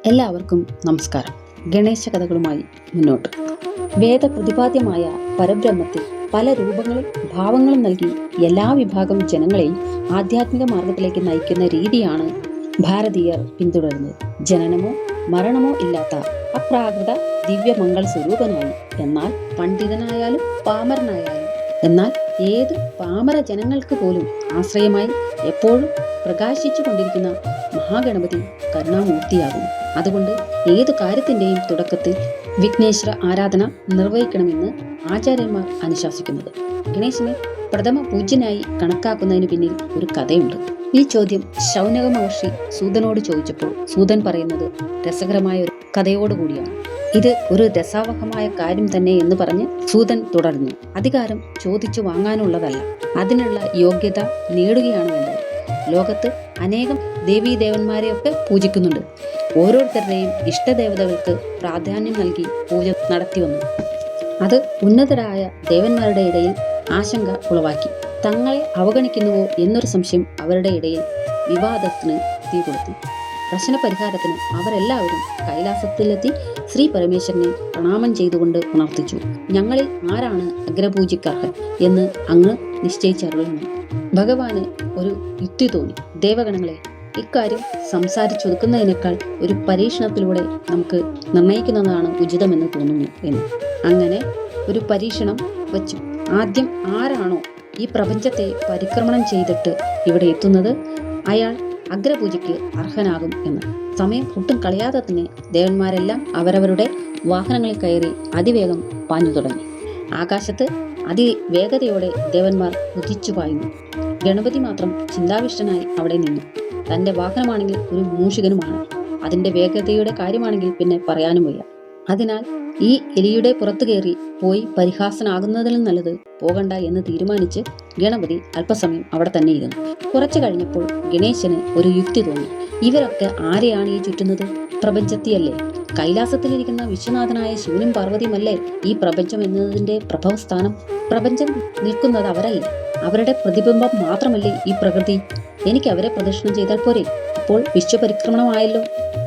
എല്ലാവർക്കും നമസ്കാരം. ഗണേശ കഥകളുമായി മുന്നോട്ട്. വേദപ്രതിപാദ്യമായ പരബ്രഹ്മത്തിൽ പല രൂപങ്ങളും ഭാവങ്ങളും നൽകി എല്ലാ വിഭാഗം ജനങ്ങളെയും ആധ്യാത്മിക മാർഗത്തിലേക്ക് നയിക്കുന്ന രീതിയാണ് ഭാരതീയർ പിന്തുടരുന്നത്. ജനനമോ മരണമോ ഇല്ലാത്ത അപ്രാകൃത ദിവ്യമംഗൾ സ്വരൂപനായി, എന്നാൽ പണ്ഡിതനായാലും പാമരനായാലും, എന്നാൽ ഏത് പാമര ജനങ്ങൾക്ക് പോലും ആശ്രയമായി എപ്പോഴും പ്രകാശിച്ചു കൊണ്ടിരിക്കുന്ന മഹാഗണപതി കരുണാമൂർത്തിയാകുന്നു. അതുകൊണ്ട് ഏതു കാര്യത്തിൻ്റെയും തുടക്കത്തിൽ വിഘ്നേശ്വര ആരാധന നിർവഹിക്കണമെന്ന് ആചാര്യന്മാർ അനുശാസിക്കുന്നത്. ഗണേശനെ പ്രഥമ പൂജ്യനായി കണക്കാക്കുന്നതിന് പിന്നിൽ ഒരു കഥയുണ്ട്. ഈ ചോദ്യം ശൗനക മഹർഷി സൂതനോട് ചോദിച്ചപ്പോൾ സൂതൻ പറയുന്നത് രസകരമായ ഒരു കഥയോടുകൂടിയാണ്. ഇത് ഒരു രസാവഹമായ കാര്യം തന്നെ എന്ന് പറഞ്ഞ് സൂതൻ തുടർന്നു. അധികാരം ചോദിച്ചു വാങ്ങാനുള്ളതല്ല, അതിനുള്ള യോഗ്യത നേടുകയാണ് വേണ്ടത്. ലോകത്ത് അനേകം ദേവീദേവന്മാരെയൊക്കെ പൂജിക്കുന്നുണ്ട്. ഓരോരുത്തരുടെയും ഇഷ്ടദേവതകൾക്ക് പ്രാധാന്യം നൽകി പൂജ നടത്തി വന്നു. അത് ഉന്നതരായ ദേവന്മാരുടെ ഇടയിൽ ആശങ്ക ഉളവാക്കി. തങ്ങളെ അവഗണിക്കുന്നുവോ എന്നൊരു സംശയം അവരുടെ ഇടയിൽ വിവാദത്തിന് തീകൊളുത്തി. പ്രശ്നപരിഹാരത്തിന് അവരെല്ലാവരും കൈലാസത്തിലെത്തി ശ്രീ പരമേശ്വരനെ പ്രണാമം ചെയ്തുകൊണ്ട് ഉണർത്തിച്ചു. ഞങ്ങളിൽ ആരാണ് അഗ്രപൂജിക്കർഹൻ എന്ന് അങ്ങ് നിശ്ചയിച്ചറിയുന്നു. ഭഗവാന് ഒരു യുക്തി തോന്നി. ദേവഗണങ്ങളെ, ഇക്കാര്യം സംസാരിച്ചൊതുക്കുന്നതിനേക്കാൾ ഒരു പരീക്ഷണത്തിലൂടെ നമുക്ക് നിർണയിക്കുന്നതാണ് ഉചിതമെന്ന് തോന്നുന്നു എന്ന്. അങ്ങനെ ഒരു പരീക്ഷണം വച്ചു. ആദ്യം ആരാണോ ഈ പ്രപഞ്ചത്തെ പരിക്രമണം ചെയ്തിട്ട് ഇവിടെ എത്തുന്നത്, അയാൾ അഗ്രപൂജയ്ക്ക് അർഹനാകും എന്ന്. സമയം ഒട്ടും കളയാതെ തന്നെ ദേവന്മാരെല്ലാം അവരവരുടെ വാഹനങ്ങളിൽ കയറി അതിവേഗം പാഞ്ഞു തുടങ്ങി. ആകാശത്ത് അതിവേഗതയോടെ ദേവന്മാർ കുതിച്ചു പായുന്നു. ഗണപതി മാത്രം ചിന്താവിഷ്ടനായി അവിടെ നിന്നു. തന്റെ വാഹനമാണെങ്കിൽ ഒരു മൂഷികനുമാണ്. അതിന്റെ വേഗതയുടെ കാര്യമാണെങ്കിൽ പിന്നെ പറയാനും വയ്യ. അതിനാൽ ഈ എലിയുടെ പുറത്തു കയറി പോയി പരിഹാസനാകുന്നതിലും നല്ലത് പോകണ്ട എന്ന് തീരുമാനിച്ച് ഗണപതി അല്പസമയം അവിടെ തന്നെ ഇരുന്നു. കുറച്ചു കഴിഞ്ഞപ്പോൾ ഗണേശന് ഒരു യുക്തി തോന്നി. ഇവരൊക്കെ ആരെയാണ് ഈ ചുറ്റുന്നത്? പ്രപഞ്ചത്തിയല്ലേ? കൈലാസത്തിലിരിക്കുന്ന വിശ്വനാഥനായ ശിവനും പാർവതിയുമല്ലേ ഈ പ്രപഞ്ചം എന്നതിന്റെ പ്രഭവസ്ഥാനം? പ്രപഞ്ചം നിൽക്കുന്നത് അവരല്ലേ? അവരുടെ പ്രതിബിംബം മാത്രമല്ലേ ഈ പ്രകൃതി? എനിക്ക് അവരെ പ്രദക്ഷിണം ചെയ്താൽ പോരെ? ഇപ്പോൾ വിശ്വപരിക്രമണമായല്ലോ.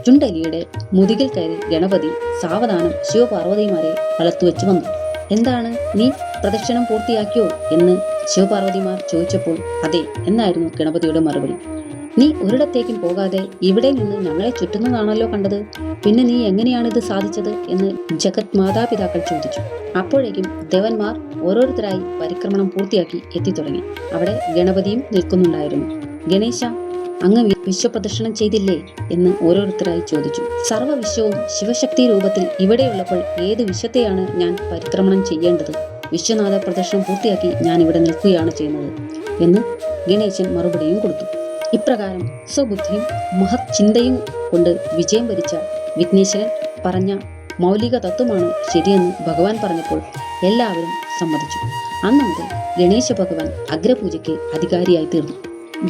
ചുണ്ടലിയുടെ മുതുകിൽ കയറി ഗണപതി സാവധാനം ശിവപാർവതിമാരെ വളർത്തുവെച്ചു വന്നു. എന്താണ്, നീ പ്രദക്ഷിണം പൂർത്തിയാക്കിയോ എന്ന് ശിവപാർവതിമാർ ചോദിച്ചപ്പോൾ അതെ എന്നായിരുന്നു ഗണപതിയുടെ മറുപടി. നീ ഒരിടത്തേക്കും പോകാതെ ഇവിടെ നിന്ന് ഞങ്ങളെ ചുറ്റുന്നതാണല്ലോ കണ്ടത്. പിന്നെ നീ എങ്ങനെയാണ് ഇത് സാധിച്ചത് എന്ന് ജഗത് മാതാപിതാക്കൾ ചോദിച്ചു. അപ്പോഴേക്കും ദേവന്മാർ ഓരോരുത്തരായി പരിക്രമണം പൂർത്തിയാക്കി എത്തിത്തുടങ്ങി. അവിടെ ഗണപതിയും നിൽക്കുന്നുണ്ടായിരുന്നു. ഗണേശ, അങ്ങ് വിശ്വപ്രദക്ഷിണം ചെയ്തില്ലേ എന്ന് ഓരോരുത്തരായി ചോദിച്ചു. സർവ്വവിശ്വവും ശിവശക്തി രൂപത്തിൽ ഇവിടെയുള്ളപ്പോൾ ഏത് വിശ്വത്തെയാണ് ഞാൻ പരിക്രമണം ചെയ്യേണ്ടത്? വിശ്വനാഥ പ്രദക്ഷിണം പൂർത്തിയാക്കി ഞാൻ ഇവിടെ നിൽക്കുകയാണ് ചെയ്യുന്നത് എന്ന് ഗണേശൻ മറുപടിയും കൊടുത്തു. ഇപ്രകാരം സ്വബുദ്ധിയും മഹത് ചിന്തയും കൊണ്ട് വിജയം വരിച്ച വിഘ്നേശ്വരൻ പറഞ്ഞ മൗലിക തത്വമാണ് ശരിയെന്ന് ഭഗവാൻ പറഞ്ഞപ്പോൾ എല്ലാവരും സമ്മതിച്ചു. അന്ന് മുതൽ ഗണേശ ഭഗവാൻ അഗ്രപൂജയ്ക്ക് അധികാരിയായി തീർന്നു.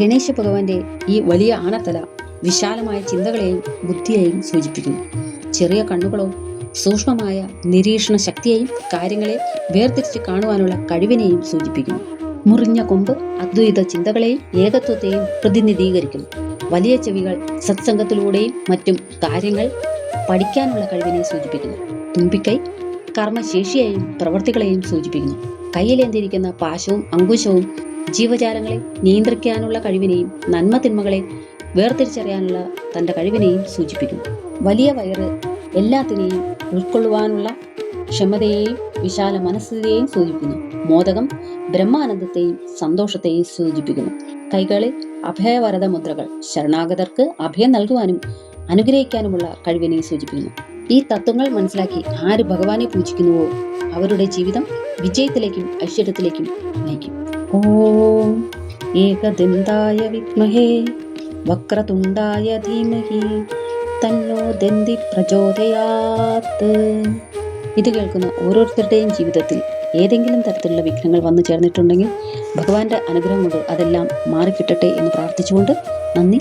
ഗണേശ ഭഗവാന്റെ ഈ വലിയ ആണത്തല വിശാലമായ ചിന്തകളെയും ബുദ്ധിയെയും സൂചിപ്പിക്കുന്നു. ചെറിയ കണ്ണുകളോ സൂക്ഷ്മമായ നിരീക്ഷണ ശക്തിയെയും കാര്യങ്ങളെ വേർതിരിച്ച് കാണുവാനുള്ള കഴിവിനെയും സൂചിപ്പിക്കുന്നു. മുറിഞ്ഞ കൊമ്പ് അദ്വൈത ചിന്തകളെയും ഏകത്വത്തെയും പ്രതിനിധീകരിക്കുന്നു. വലിയ ചെവികൾ സത്സംഗത്തിലൂടെയും മറ്റും കാര്യങ്ങൾ പഠിക്കാനുള്ള കഴിവിനെ സൂചിപ്പിക്കുന്നു. തുമ്പിക്കൈ കർമ്മശേഷിയെയും പ്രവൃത്തികളെയും സൂചിപ്പിക്കുന്നു. കയ്യിലേന്തിരിക്കുന്ന പാശവും അങ്കുശവും ജീവജാലങ്ങളെ നിയന്ത്രിക്കാനുള്ള കഴിവിനെയും നന്മ തിന്മകളെ വേർതിരിച്ചറിയാനുള്ള തൻ്റെ കഴിവിനെയും സൂചിപ്പിക്കുന്നു. വലിയ വയറ് എല്ലാത്തിനെയും ഉൾക്കൊള്ളുവാനുള്ള ക്ഷമതയെയും വിശാല മനസ്സിനെയും സൂചിപ്പിക്കുന്നു. മോദകം ബ്രഹ്മാനന്ദത്തെയും സന്തോഷത്തെയും സൂചിപ്പിക്കുന്നു. കൈകളിൽ അഭയവരദ മുദ്രകൾ ശരണാഗതർക്ക് അഭയം നൽകുവാനും അനുഗ്രഹിക്കാനുമുള്ള കഴിവിനെ സൂചിപ്പിക്കുന്നു. ഈ തത്വങ്ങൾ മനസ്സിലാക്കി ആര് ഭഗവാനെ പൂജിക്കുന്നുവോ അവരുടെ ജീവിതം വിജയത്തിലേക്കും ഐശ്വര്യത്തിലേക്കും നയിക്കും. ഓം ഏകദന്തായ വിദ്മഹേ വക്രതുണ്ടായ ധീമഹി തന്നോ ദന്തി പ്രചോദയാത്. ഇത് കേൾക്കുന്ന ഓരോരുത്തരുടെയും ജീവിതത്തിൽ ഏതെങ്കിലും തരത്തിലുള്ള വിഘ്നങ്ങൾ വന്നു ചേർന്നിട്ടുണ്ടെങ്കിൽ ഭഗവാന്റെ അനുഗ്രഹം കൊണ്ട് അതെല്ലാം മാറിക്കിട്ടട്ടെ എന്ന് പ്രാർത്ഥിച്ചുകൊണ്ട് നന്ദി.